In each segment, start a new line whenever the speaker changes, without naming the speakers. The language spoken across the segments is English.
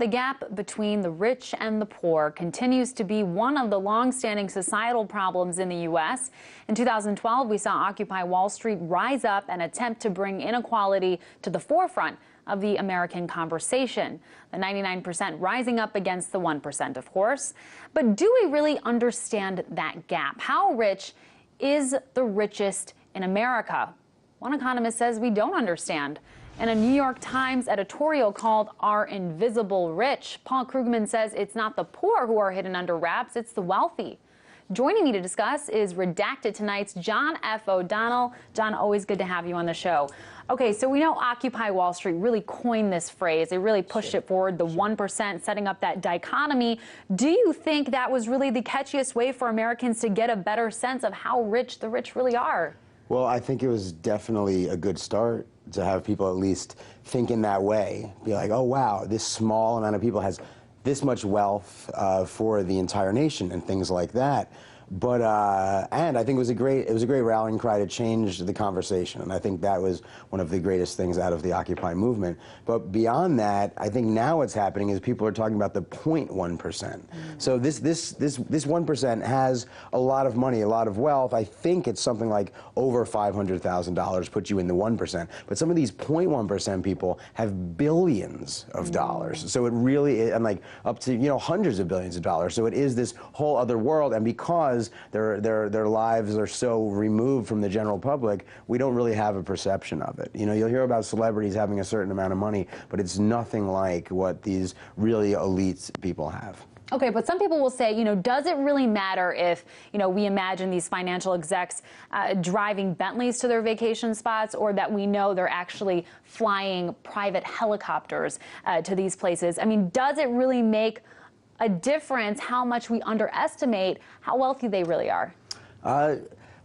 The gap between the rich and the poor continues to be one of the long-standing societal problems in the U.S. In 2012, we saw Occupy Wall Street rise up and attempt to bring inequality to the forefront of the American conversation. The 99% rising up against the 1%, of course. But do we really understand that gap? How rich is the richest in America? One economist says we don't understand. In a New York Times editorial called Our Invisible Rich, Paul Krugman says it's not the poor who are hidden under wraps, it's the wealthy. Joining me to discuss is Redacted Tonight's John F. O'Donnell. John, always good to have you on the show. Okay, so we know Occupy Wall Street really coined this phrase. They really pushed it forward, the 1%, setting up that dichotomy. Do you think that was really the catchiest way for Americans to get a better sense of how rich the rich really are?
Well, I think it was definitely a good start to have people at least think in that way. Be like, oh, wow, this small amount of people has this much wealth for the entire nation and things like that. But and I think it was a great rallying cry to change the conversation, and I think that was one of the greatest things out of the Occupy movement. But beyond that, I think now what's happening is people are talking about the 0.1%. So this 1% has a lot of money, a lot of wealth. I think it's something like over $500,000 puts you in the 1%. But some of these 0.1% people have billions of dollars. So it really is, and like up to hundreds of billions of dollars. So it is this whole other world, and because their lives are so removed from the general public, we don't really have a perception of it. You'll hear about celebrities having a certain amount of money, but it's nothing like what these really elite people have.
Okay, but some people will say, does it really matter if, we imagine these financial execs driving Bentleys to their vacation spots, or that we know they're actually flying private helicopters to these places? I mean, does it really make a difference how much we underestimate how wealthy they really are?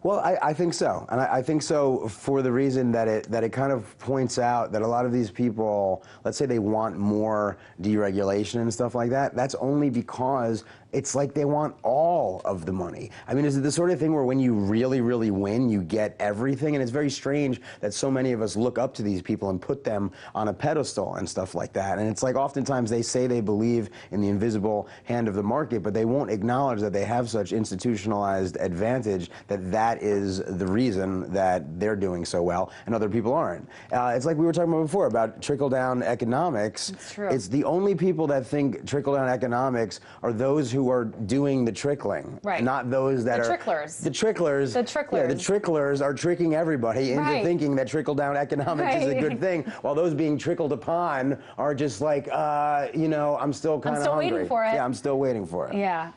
Well, I think so, and I think so for the reason that it kind of points out that a lot of these people, let's say they want more deregulation and stuff like that, that's only because it's like they want all of the money. I mean, is it the sort of thing where when you really, really win, you get everything? And it's very strange that so many of us look up to these people and put them on a pedestal and stuff like that. And it's like oftentimes they say they believe in the invisible hand of the market, but they won't acknowledge that they have such institutionalized advantage that is the reason that they're doing so well and other people aren't. It's like we were talking about before about trickle-down economics.
It's true.
It's the only people that think trickle-down economics are those who are doing the trickling,
right?
Not those that
the
are
tricklers.
The tricklers.
The tricklers.
Yeah, the tricklers are tricking everybody into thinking that trickle-down economics is a good thing, while those being trickled upon are just like, I'm still kind of hungry.
Waiting for it.
Yeah, I'm still waiting for it.
Yeah.